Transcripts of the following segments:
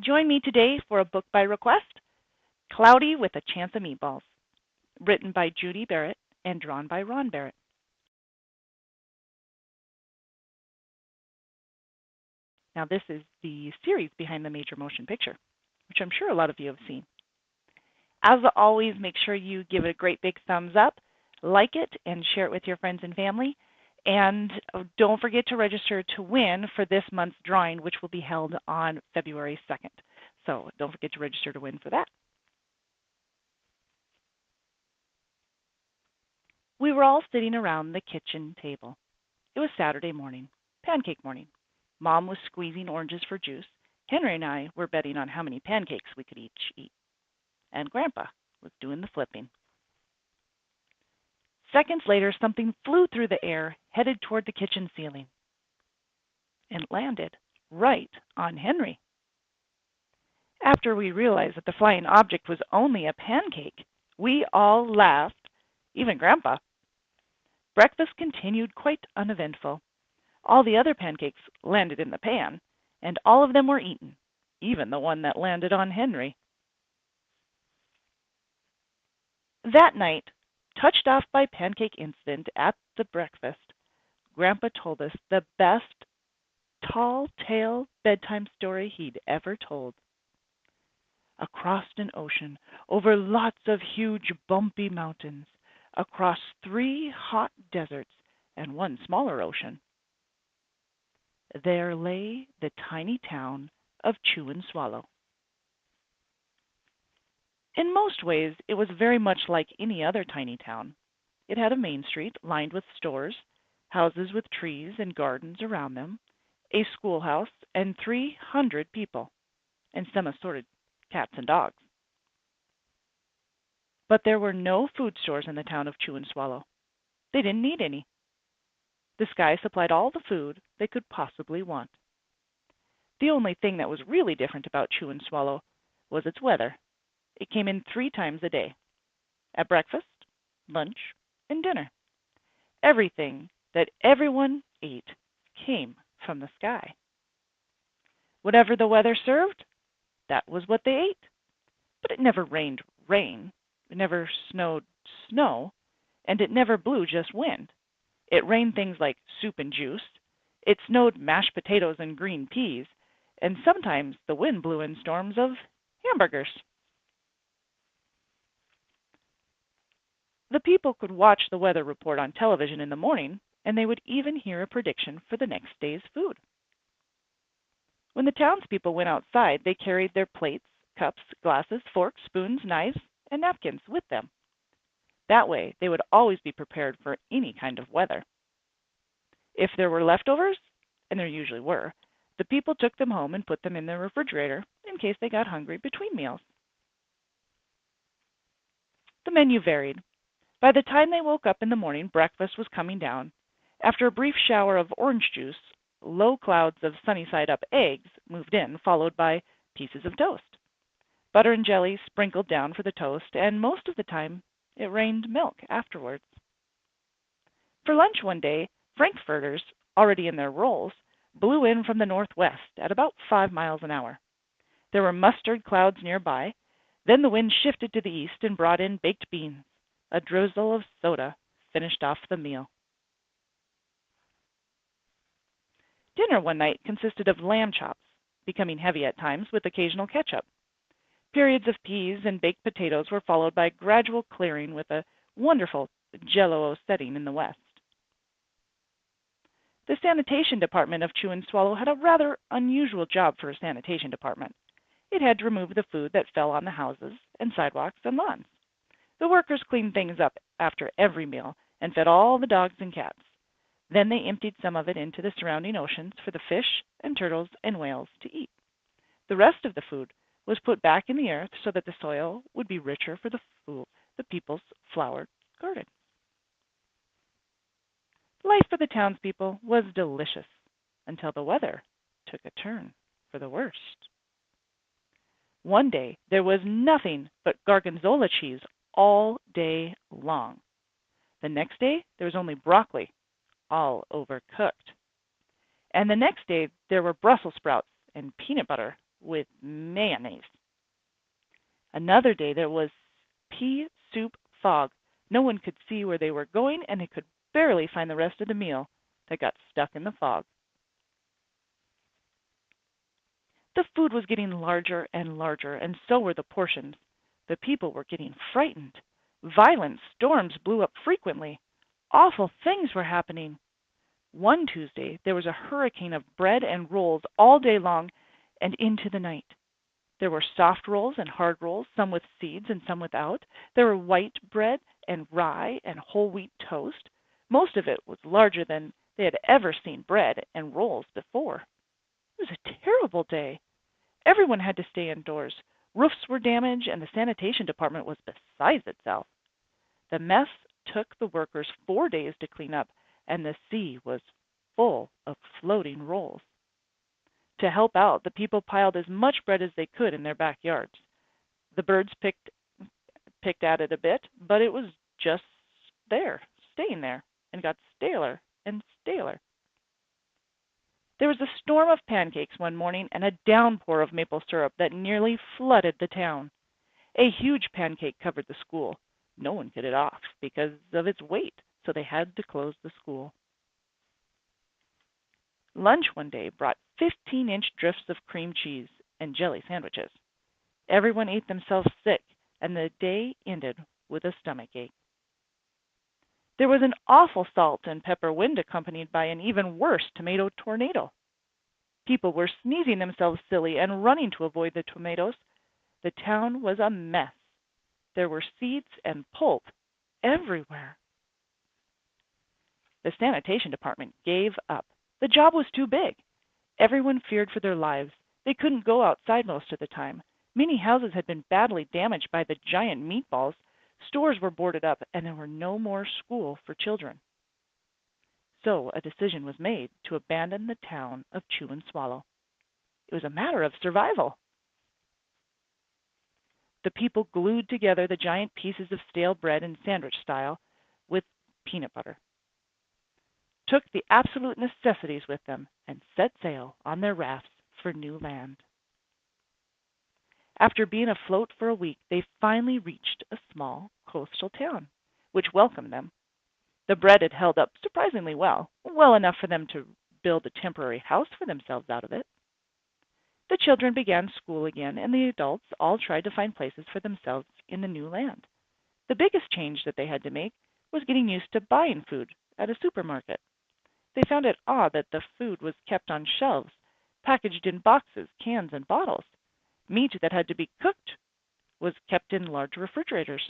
Join me today for a book by request, Cloudy with a Chance of Meatballs, written by Judy Barrett and drawn by Ron Barrett. Now, this is the series behind the major motion picture, which I'm sure a lot of you have seen. As always, make sure you give it a great big thumbs up, like it, and share it with your friends and family. And don't forget to register to win for this month's drawing, which will be held on February 2nd. So don't forget to register to win for that. We were all sitting around the kitchen table. It was Saturday morning, pancake morning. Mom was squeezing oranges for juice. Henry and I were betting on how many pancakes we could each eat. And Grandpa was doing the flipping. Seconds later, something flew through the air, headed toward the kitchen ceiling. And landed right on Henry. After we realized that the flying object was only a pancake, we all laughed, even Grandpa. Breakfast continued quite uneventful. All the other pancakes landed in the pan, and all of them were eaten, even the one that landed on Henry. That night, touched off by Pancake Incident at the breakfast, Grandpa told us the best tall tale bedtime story he'd ever told. Across an ocean, over lots of huge bumpy mountains, across 3 hot deserts and 1 smaller ocean, there lay the tiny town of Chew and Swallow. In most ways, it was very much like any other tiny town. It had a main street lined with stores, houses with trees and gardens around them, a schoolhouse, and 300 people, and some assorted cats and dogs. But there were no food stores in the town of Chew and Swallow. They didn't need any. The sky supplied all the food they could possibly want. The only thing that was really different about Chew and Swallow was its weather. It came in 3 times a day, at breakfast, lunch, and dinner. Everything that everyone ate came from the sky. Whatever the weather served, that was what they ate. But it never rained rain, it never snowed snow, and it never blew just wind. It rained things like soup and juice, it snowed mashed potatoes and green peas, and sometimes the wind blew in storms of hamburgers. The people could watch the weather report on television in the morning, and they would even hear a prediction for the next day's food. When the townspeople went outside, they carried their plates, cups, glasses, forks, spoons, knives, and napkins with them. That way, they would always be prepared for any kind of weather. If there were leftovers, and there usually were, the people took them home and put them in their refrigerator in case they got hungry between meals. The menu varied. By the time they woke up in the morning, breakfast was coming down. After a brief shower of orange juice, low clouds of sunny-side-up eggs moved in, followed by pieces of toast. Butter and jelly sprinkled down for the toast, and most of the time it rained milk afterwards. For lunch one day, frankfurters, already in their rolls, blew in from the northwest at about 5 miles an hour. There were mustard clouds nearby. Then the wind shifted to the east and brought in baked beans. A drizzle of soda finished off the meal. Dinner one night consisted of lamb chops, becoming heavy at times with occasional ketchup. Periods of peas and baked potatoes were followed by gradual clearing with a wonderful jello setting in the west. The Sanitation Department of Chew and Swallow had a rather unusual job for a sanitation department. It had to remove the food that fell on the houses and sidewalks and lawns. The workers cleaned things up after every meal and fed all the dogs and cats. Then they emptied some of it into the surrounding oceans for the fish and turtles and whales to eat. The rest of the food was put back in the earth so that the soil would be richer for the people's flowered garden. Life for the townspeople was delicious until the weather took a turn for the worst. One day there was nothing but gorgonzola cheese all day long. The next day there was only broccoli, all overcooked. And the next day there were Brussels sprouts and peanut butter with mayonnaise. Another day there was pea soup fog. No one could see where they were going, and they could barely find the rest of the meal that got stuck in the fog. The food was getting larger and larger, and so were the portions. The people were getting frightened. Violent storms blew up frequently. Awful things were happening. One Tuesday, there was a hurricane of bread and rolls all day long and into the night. There were soft rolls and hard rolls, some with seeds and some without. There were white bread and rye and whole wheat toast. Most of it was larger than they had ever seen bread and rolls before. It was a terrible day. Everyone had to stay indoors. Roofs were damaged, and the Sanitation Department was beside itself. The mess took the workers 4 days to clean up, and the sea was full of floating rolls. To help out, the people piled as much bread as they could in their backyards. The birds picked at it a bit, but it was just there, staying there, and got staler and staler. There was a storm of pancakes one morning and a downpour of maple syrup that nearly flooded the town. A huge pancake covered the school. No one could get it off because of its weight, so they had to close the school. Lunch one day brought 15-inch drifts of cream cheese and jelly sandwiches. Everyone ate themselves sick, and the day ended with a stomachache. There was an awful salt and pepper wind accompanied by an even worse tomato tornado. People were sneezing themselves silly and running to avoid the tomatoes. The town was a mess. There were seeds and pulp everywhere. The Sanitation Department gave up. The job was too big. Everyone feared for their lives. They couldn't go outside most of the time. Many houses had been badly damaged by the giant meatballs. Stores were boarded up, and there were no more school for children. So a decision was made to abandon the town of Chew and Swallow. It was a matter of survival. The people glued together the giant pieces of stale bread in sandwich style with peanut butter, took the absolute necessities with them, and set sail on their rafts for new land. After being afloat for a week, they finally reached a small coastal town, which welcomed them. The bread had held up surprisingly well enough for them to build a temporary house for themselves out of it. The children began school again, and the adults all tried to find places for themselves in the new land. The biggest change that they had to make was getting used to buying food at a supermarket. They found it odd that the food was kept on shelves, packaged in boxes, cans, and bottles. Meat that had to be cooked was kept in large refrigerators.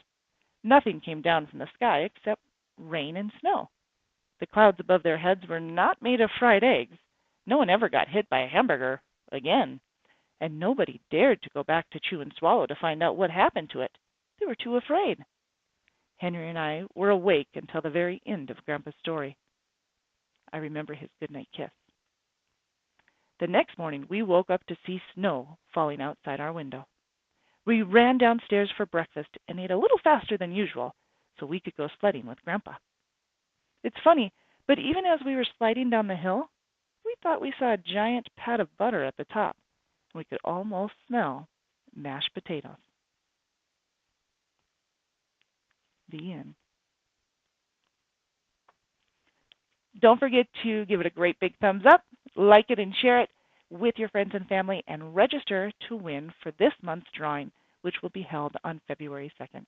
Nothing came down from the sky except rain and snow. The clouds above their heads were not made of fried eggs. No one ever got hit by a hamburger again, and nobody dared to go back to Chew and Swallow to find out what happened to it. They were too afraid. Henry and I were awake until the very end of Grandpa's story. I remember his goodnight kiss. The next morning, we woke up to see snow falling outside our window. We ran downstairs for breakfast and ate a little faster than usual so we could go sledding with Grandpa. It's funny, but even as we were sliding down the hill, we thought we saw a giant pat of butter at the top. We could almost smell mashed potatoes. The end. Don't forget to give it a great big thumbs up, like it and share it with your friends and family, and register to win for this month's drawing, which will be held on February 2nd.